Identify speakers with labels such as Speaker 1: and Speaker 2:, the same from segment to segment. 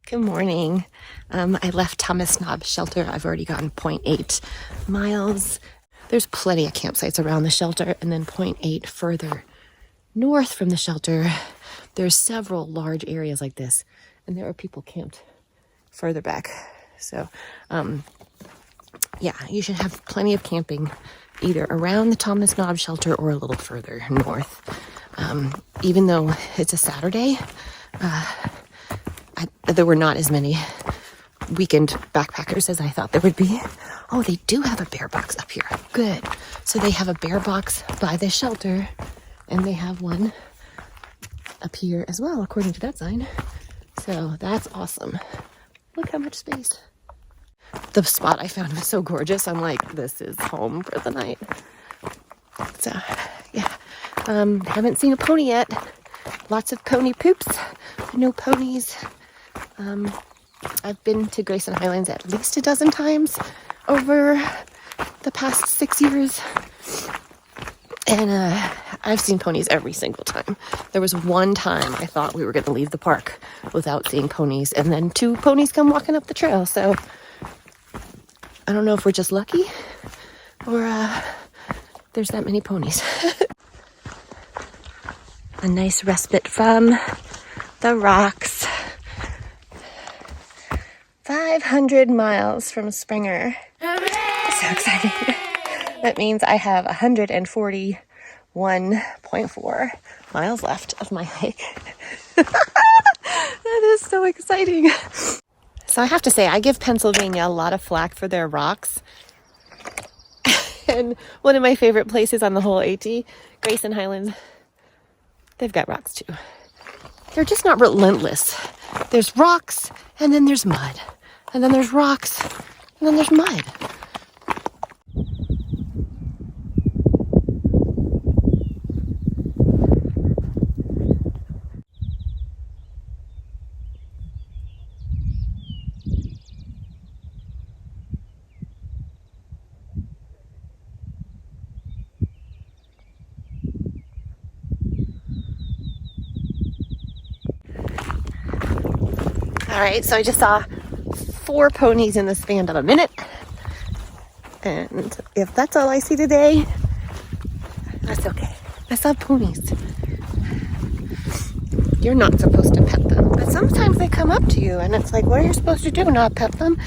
Speaker 1: Good morning. I left Thomas Knob Shelter. I've already gone 0.8 miles. There's plenty of campsites around the shelter, and then 0.8 further north from the shelter, there's several large areas like this, and there are people camped further back. So, yeah, you should have plenty of camping either around the Thomas Knob Shelter or a little further north. Even though it's a Saturday, there were not as many weekend backpackers as I thought there would be. Oh, they do have a bear box up here. Good. So they have a bear box by the shelter, and they have one up here as well, according to that sign. So that's awesome. Look how much space. The spot I found was so gorgeous. I'm like, this is home for the night. So, yeah. Haven't seen a pony yet. Lots of pony poops. No ponies. I've been to Grayson Highlands at least a dozen times over the past 6 years. And I've seen ponies every single time. There was one time I thought we were going to leave the park without seeing ponies, and then 2 ponies come walking up the trail. So I don't know if we're just lucky or there's that many ponies. A nice respite from the rocks. 500 miles from Springer. So exciting. That means I have 141.4 miles left of my hike. That is so exciting. So I have to say, I give Pennsylvania a lot of flack for their rocks. And one of my favorite places on the whole AT, Grayson Highlands, they've got rocks too. They're just not relentless. There's rocks, and then there's mud. And then there's rocks, and then there's mud. All right, so I just saw 4 ponies in the span of a minute. And if that's all I see today, that's okay. I saw ponies. You're not supposed to pet them, but sometimes they come up to you and it's like, what are you supposed to do? Not pet them?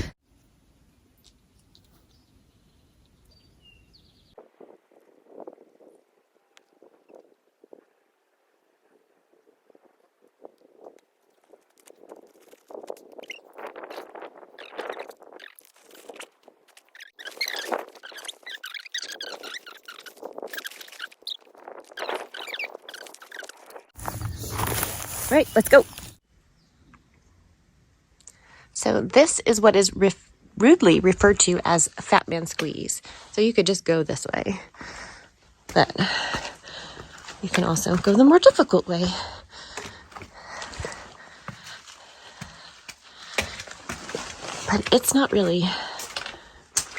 Speaker 1: Right, let's go. So this is what is rudely referred to as Fat Man Squeeze. So you could just go this way, but you can also go the more difficult way. But it's not really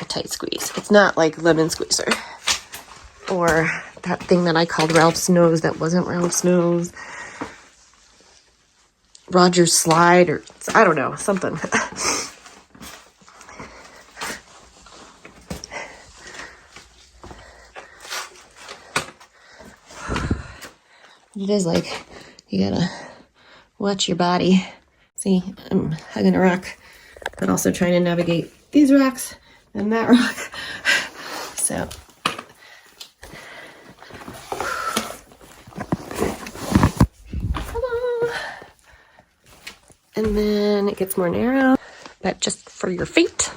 Speaker 1: a tight squeeze. It's not like lemon squeezer or that thing that I called Ralph's nose that wasn't Ralph's nose. Roger's slide, or I don't know, something. It is like you gotta watch your body. See, I'm hugging a rock, but also trying to navigate these rocks and that rock. So and then it gets more narrow, but just for your feet.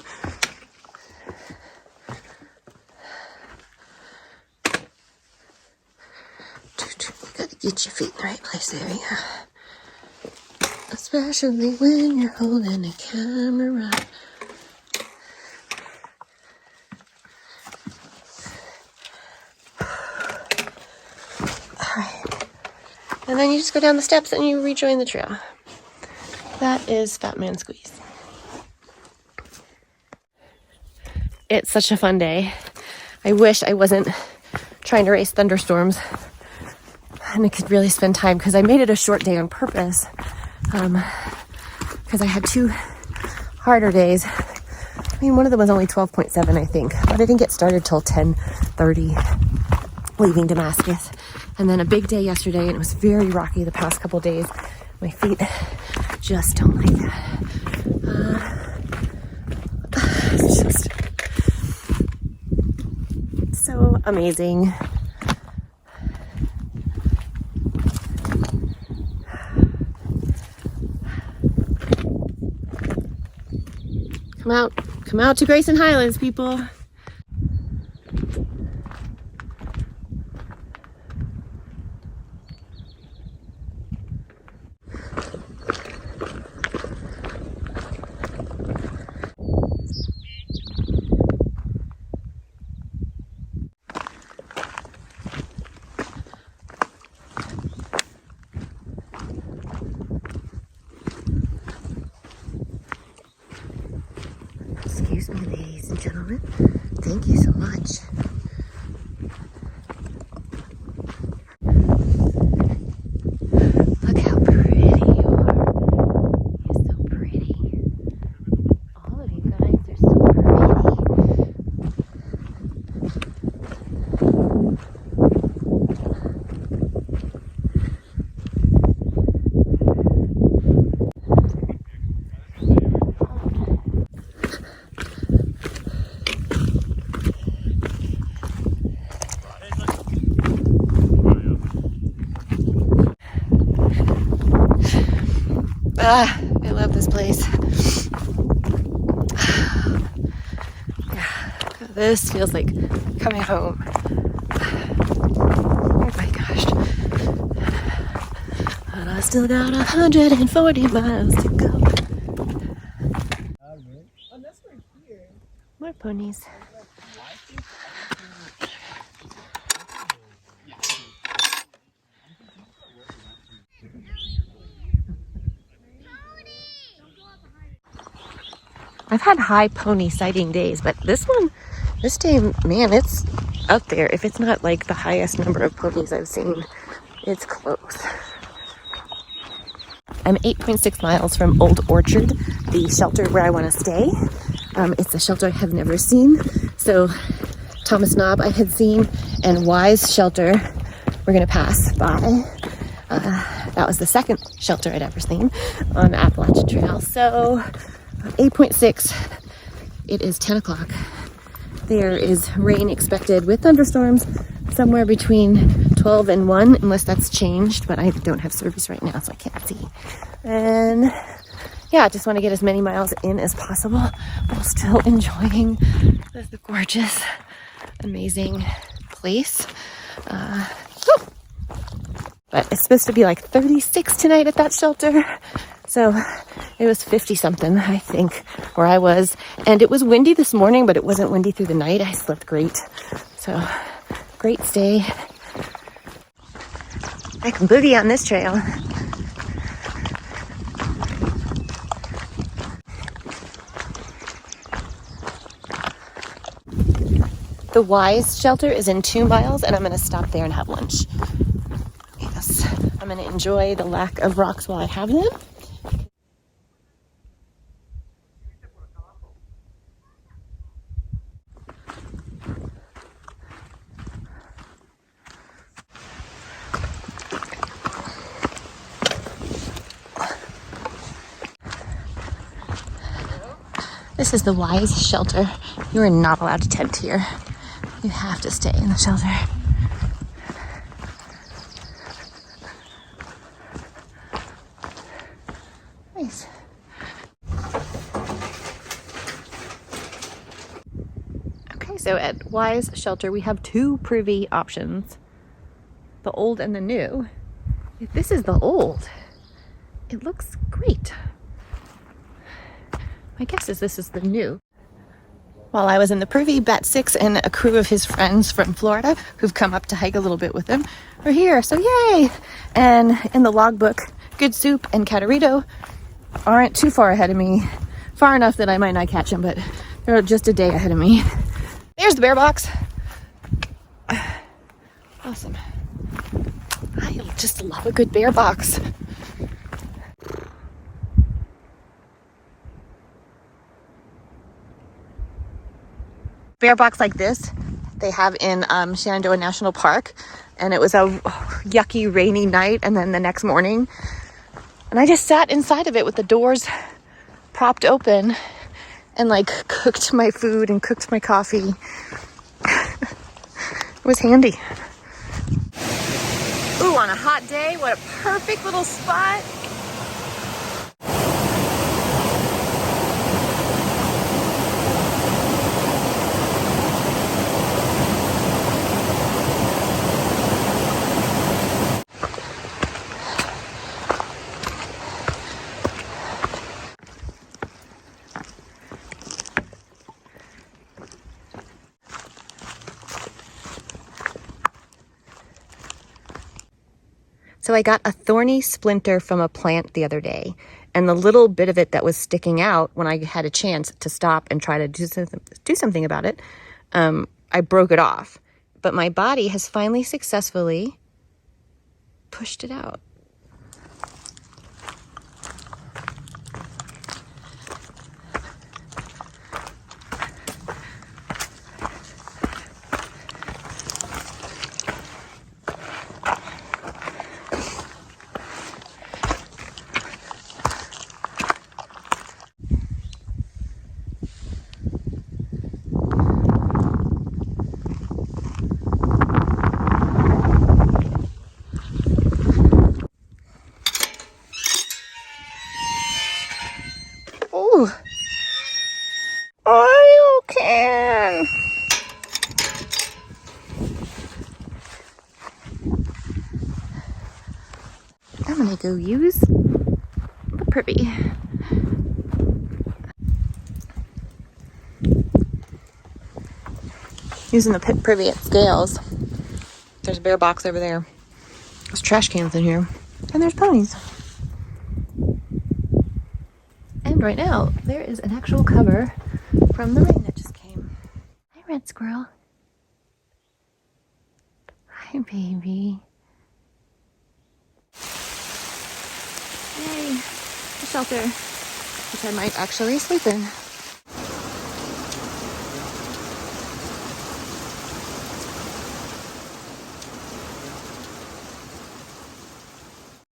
Speaker 1: You gotta get your feet in the right place. There you go. Especially when you're holding a camera. All right. And then you just go down the steps and you rejoin the trail. That is Fat Man Squeeze. It's such a fun day. I wish I wasn't trying to race thunderstorms and I could really spend time, because I made it a short day on purpose. because I had 2 harder days. I mean, one of them was only 12.7, I think, but I didn't get started till 10:30 leaving Damascus. And then a big day yesterday, and it was very rocky the past couple days. My feet just don't like that. It's just so amazing. Come out to Grayson Highlands, people. Excuse me, ladies and gentlemen. Thank you so much. Look how pretty you are. You're so pretty. All of you guys are so pretty. I love this place. This feels like coming home. Oh my gosh. And I still got 140 miles to go. More ponies. I've had high pony sighting days, but this day, man, it's up there. If it's not like the highest number of ponies I've seen, it's close. I'm 8.6 miles from Old Orchard, the shelter where I want to stay. It's a shelter I have never seen. So Thomas Knob I had seen, and Wise Shelter we're going to pass by. That was the second shelter I'd ever seen on the Appalachian Trail. So 8.6, it is 10 o'clock. There is rain expected with thunderstorms somewhere between 12 and 1, unless that's changed, but I don't have service right now, so I can't see. And yeah, I just want to get as many miles in as possible while still enjoying the gorgeous, amazing place. But it's supposed to be like 36 tonight at that shelter. So it was 50 something, I think, where I was. And it was windy this morning, but it wasn't windy through the night. I slept great. So great stay. I can boogie on this trail. The Wise shelter is in 2 miles, and I'm going to stop there and have lunch. Yes, I'm going to enjoy the lack of rocks while I have them. This is the Wise shelter. You are not allowed to tent here. You have to stay in the shelter. Nice. Okay, so at Wise shelter, we have 2 privy options. The old and the new. If this is the old, it looks great. My guess is this is the new. While I was in the privy, Bat 6 and a crew of his friends from Florida who've come up to hike a little bit with him are here, so yay! And in the logbook, Good Soup and Catarito aren't too far ahead of me. Far enough that I might not catch them, but they're just a day ahead of me. There's the bear box. Awesome. I just love a good bear box. bear box like this they have in Shenandoah National Park. And it was a yucky, rainy night. And then the next morning, and I just sat inside of it with the doors propped open and like cooked my food and cooked my coffee. It was handy. Ooh, on a hot day, what a perfect little spot. So I got a thorny splinter from a plant the other day, and the little bit of it that was sticking out when I had a chance to stop and try to do something about it, I broke it off. But my body has finally successfully pushed it out. Oh, you can. I'm gonna go use the privy. Using the privy at scales. There's a bear box over there. There's trash cans in here. And there's ponies. And right now, there is an actual cover from the rain that just came. Hi, red squirrel. Hi, baby. Yay, a shelter, which I might actually sleep in.